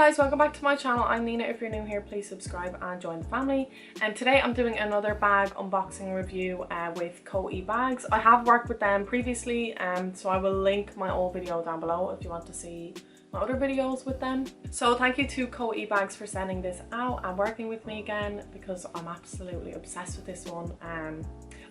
guys, welcome back to my channel. I'm Nina. If you're new here, please subscribe and join the family. And today I'm doing another bag unboxing review with FT.COEEBAGS. I have worked with them previously, so I will link my old video down below if you want to see my other videos with them. So thank you to FT.COEEBAGS for sending this out and working with me again, because I'm absolutely obsessed with this one.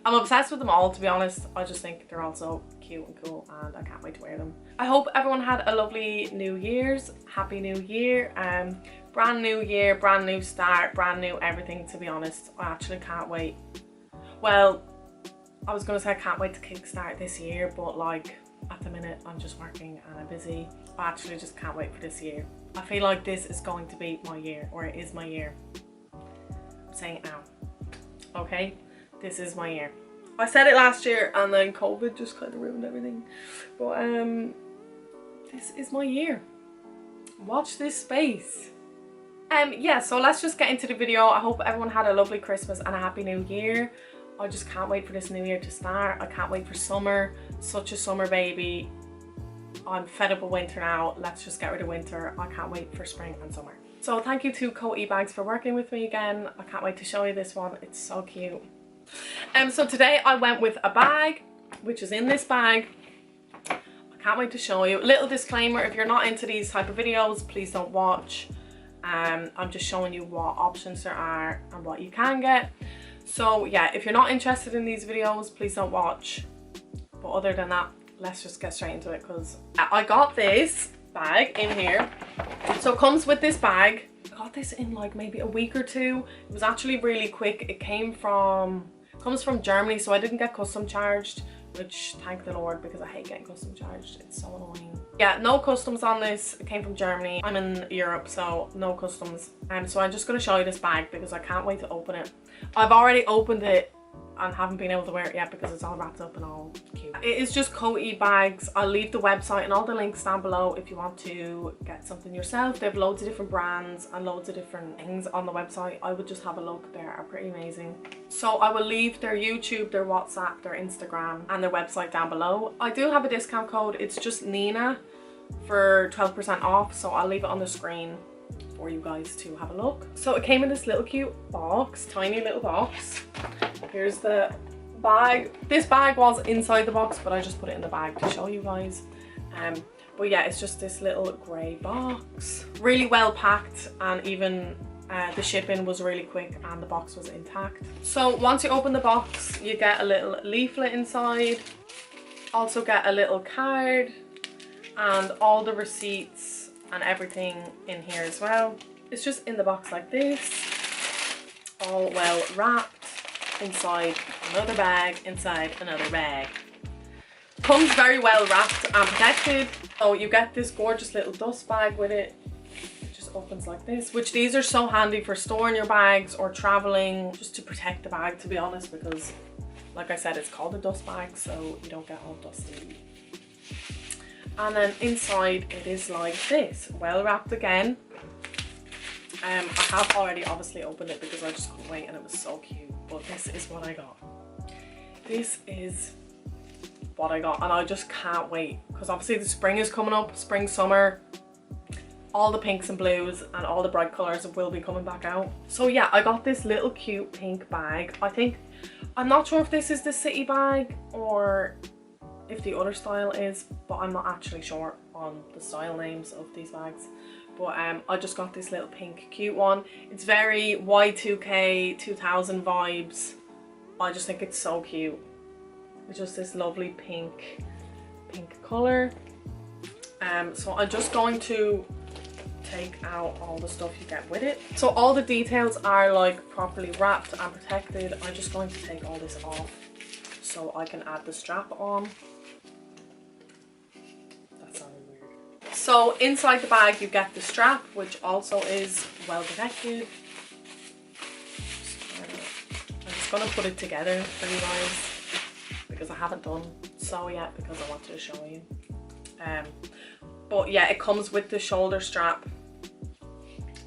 I'm obsessed with them all, to be honest. I just think they're all so cute and cool and I can't wait to wear them. I hope everyone had a lovely New Year's. Happy New Year. Brand new year, brand new start, brand new everything, to be honest. I actually can't wait. Well, I was going to say I can't wait to kickstart this year, but like at the minute I'm just working and I'm busy. I actually just can't wait for this year. I feel like this is going to be my year, or it is my year. I'm saying it now. Okay? This is my year. I said it last year and then COVID just kind of ruined everything. But this is my year. Watch this space. Yeah, so let's just get into the video. I hope everyone had a lovely Christmas and a happy new year. I just can't wait for this new year to start. I can't wait for summer. Such a summer baby. I'm fed up with winter now. Let's just get rid of winter. I can't wait for spring and summer. So thank you to FT.COEEBAGS for working with me again. I can't wait to show you this one. It's so cute. So today I went with a bag, which is in this bag. I can't wait to show you. Little disclaimer, if you're not into these type of videos, please don't watch. I'm just showing you what options there are and what you can get. So yeah, if you're not interested in these videos, please don't watch. But other than that, let's just get straight into it, because I got this bag in here. So it comes with this bag. I got this in like maybe a week or two. It was actually really quick. It comes from Germany, so I didn't get custom charged, which thank the Lord, because I hate getting custom charged. It's so annoying. Yeah, no customs on this. It came from Germany. I'm in Europe, so no customs. So I'm just going to show you this bag because I can't wait to open it. I've already opened it and haven't been able to wear it yet because it's all wrapped up and all cute. It is just FT.COEEBAGS. I'll leave the website and all the links down below if you want to get something yourself. They have loads of different brands and loads of different things on the website. I would just have a look. They are pretty amazing. So I will leave their YouTube, their WhatsApp, their Instagram and their website down below. I do have a discount code. It's just Nina for 12% off, so I'll leave it on the screen for you guys to have a look. So it came in this little cute box, tiny little box. Here's the bag. This bag was inside the box, but I just put it in the bag to show you guys. But yeah, it's just this little grey box. Really well packed, and even the shipping was really quick and the box was intact. So once you open the box, you get a little leaflet inside. Also get a little card and all the receipts and everything in here as well. It's just in the box like this, all well wrapped inside another bag, inside another bag. Comes very well wrapped and protected. So you get this gorgeous little dust bag with it. It just opens like this, which these are so handy for storing your bags or traveling, just to protect the bag, to be honest, because like I said, it's called a dust bag, so you don't get all dusty. And then inside it is like this, well wrapped again. I have already obviously opened it because I just couldn't wait and it was so cute. But this is what I got. This is what I got, and I just can't wait, because obviously the spring is coming up, spring, summer. All the pinks and blues and all the bright colours will be coming back out. So yeah, I got this little cute pink bag. I'm not sure if this is the city bag or if the other style is, but I'm not actually sure on the style names of these bags. But I just got this little pink cute one. It's very Y2K 2000 vibes. I just think it's so cute. It's just this lovely pink colour. So I'm just going to take out all the stuff you get with it. So all the details are like properly wrapped and protected. I'm just going to take all this off so I can add the strap on. So inside the bag you get the strap, which also is well protected. I'm just going to put it together for you guys because I haven't done so yet, because I wanted to show you. But yeah, it comes with the shoulder strap.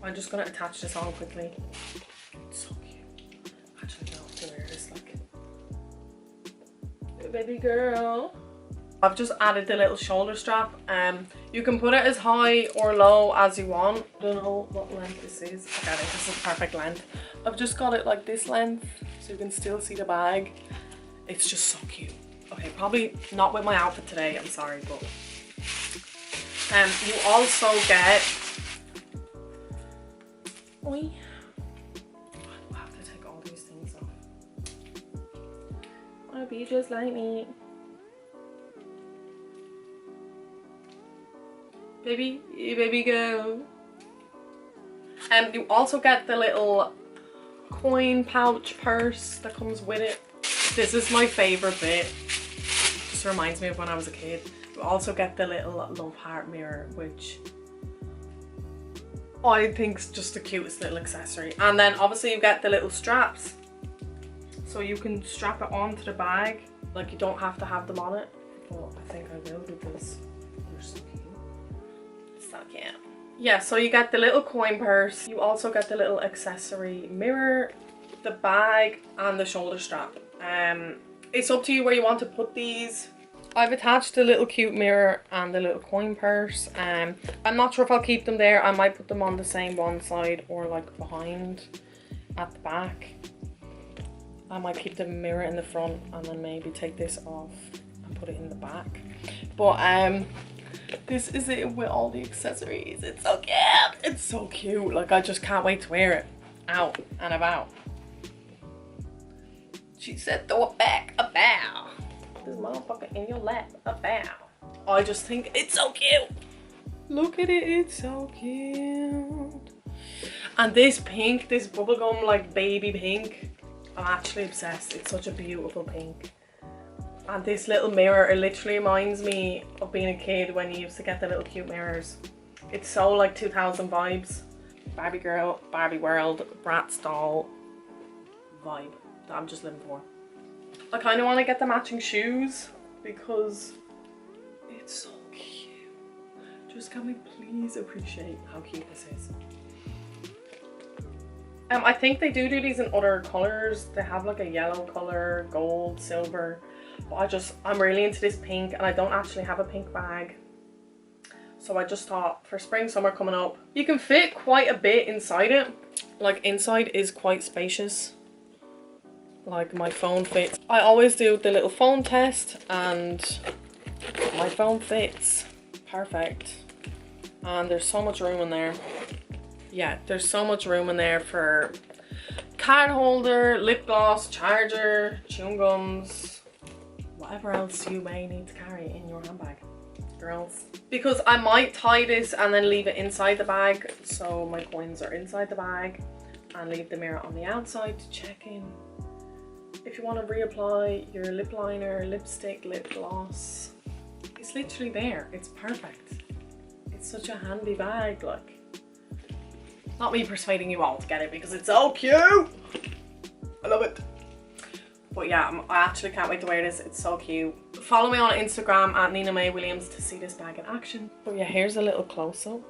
I'm just going to attach this on quickly. It's so cute. Actually, no, I'm gonna wear this like baby girl. I've just added the little shoulder strap. You can put it as high or low as you want. I don't know what length this is. Okay, this is perfect length. I've just got it like this length so you can still see the bag. It's just so cute. Okay, probably not with my outfit today, I'm sorry, but you also get, oi, I have to take all these things off. Wanna be just like me. Baby girl. You also get the little coin pouch purse that comes with it. This is my favorite bit. Just reminds me of when I was a kid. You also get the little love heart mirror, which I think is just the cutest little accessory. And then obviously you get the little straps, so you can strap it onto the bag. Like, you don't have to have them on it, but I think I will because they're so cute. So cute. Yeah, so you get the little coin purse. You also get the little accessory mirror, the bag, and the shoulder strap. It's up to you where you want to put these. I've attached the little cute mirror and the little coin purse. I'm not sure if I'll keep them there. I might put them on the same one side or like behind at the back. I might keep the mirror in the front and then maybe take this off and put it in the back. But this is it with all the accessories. It's so cute. It's so cute. Like, I just can't wait to wear it out and about. She said throw it back, a bow. This motherfucker in your lap, a bow. I just think it's so cute. Look at it, it's so cute. And this pink, this bubblegum like baby pink, I'm actually obsessed. It's such a beautiful pink. And this little mirror, it literally reminds me of being a kid when you used to get the little cute mirrors. It's so like 2000 vibes. Barbie girl, Barbie world, Bratz doll vibe that I'm just living for. I kind of want to get the matching shoes because it's so cute. Just can we please appreciate how cute this is? I think they do these in other colours. They have like a yellow colour, gold, silver. But I'm really into this pink, and I don't actually have a pink bag. So I just thought for spring, summer coming up, you can fit quite a bit inside it. Like, inside is quite spacious. Like, my phone fits. I always do the little phone test and my phone fits perfect. And there's so much room in there. Yeah, there's so much room in there for card holder, lip gloss, charger, chewing gums, whatever else you may need to carry in your handbag, girls. Because I might tie this and then leave it inside the bag, so my coins are inside the bag, and leave the mirror on the outside to check in. If you want to reapply your lip liner, lipstick, lip gloss, it's literally there. It's perfect. It's such a handy bag, like. Not me persuading you all to get it because it's so cute. I love it. But yeah, I actually can't wait to wear this. It's so cute. Follow me on Instagram at Nina May Williams to see this bag in action. But yeah, here's a little close-up.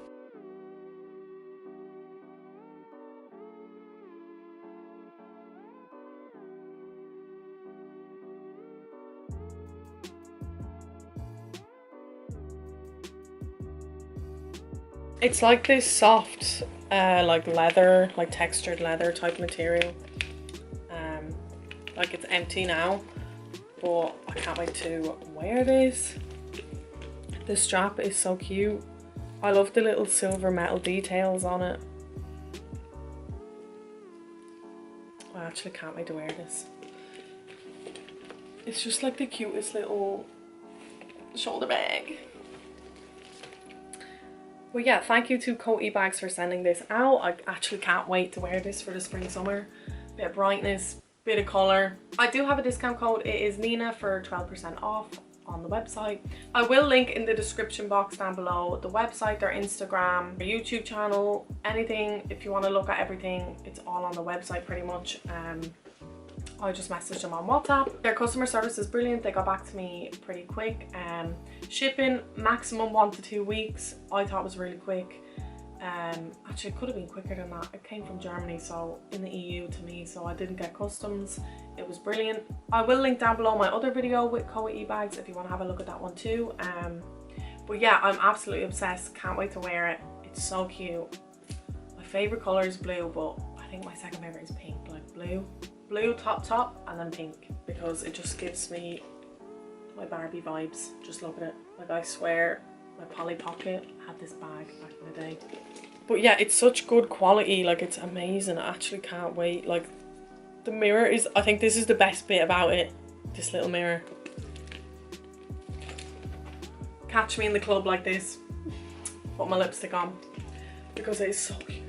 It's like this soft, like leather, like textured leather type material. Like, it's empty now, but I can't wait to wear this. The strap is so cute. I love the little silver metal details on it. I actually can't wait to wear this. It's just like the cutest little shoulder bag. Well, yeah, thank you to FT.COEEBAGS for sending this out. I actually can't wait to wear this for the spring summer. Bit of brightness, bit of colour. I do have a discount code. It is Nina for 12% off on the website. I will link in the description box down below the website, their Instagram, their YouTube channel, anything. If you want to look at everything, it's all on the website pretty much. I just messaged them on WhatsApp. Their customer service is brilliant. They got back to me pretty quick. Shipping maximum 1 to 2 weeks. I thought was really quick. Actually, it could have been quicker than that. It came from Germany, so in the EU to me, so I didn't get customs. It was brilliant. I will link down below my other video with FT.COEEBAGS if you want to have a look at that one too. But yeah, I'm absolutely obsessed. Can't wait to wear it. It's so cute. My favorite color is blue, but I think my second favorite is pink. Like blue top and then pink, because it just gives me my Barbie vibes. Just look at it. Like, I swear my Polly Pocket had this bag back in the day. But yeah, it's such good quality. Like, it's amazing. I actually can't wait. Like, the mirror is, I think this is the best bit about it. This little mirror. Catch me in the club like this. Put my lipstick on, because it is so cute.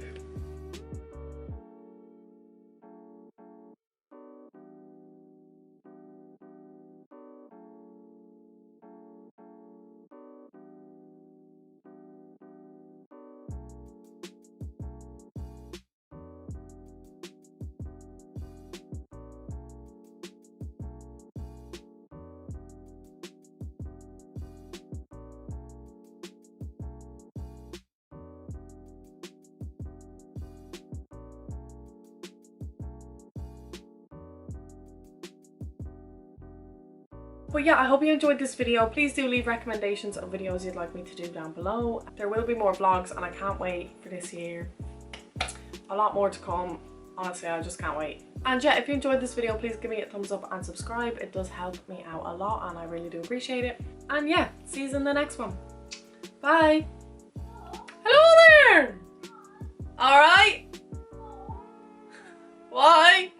But yeah, I hope you enjoyed this video. Please do leave recommendations of videos you'd like me to do down below. There will be more vlogs and I can't wait for this year. A lot more to come. Honestly, I just can't wait. And yeah, if you enjoyed this video, please give me a thumbs up and subscribe. It does help me out a lot and I really do appreciate it. And yeah, see you in the next one. Bye. Hello there. All right. Why?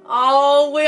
Oh, we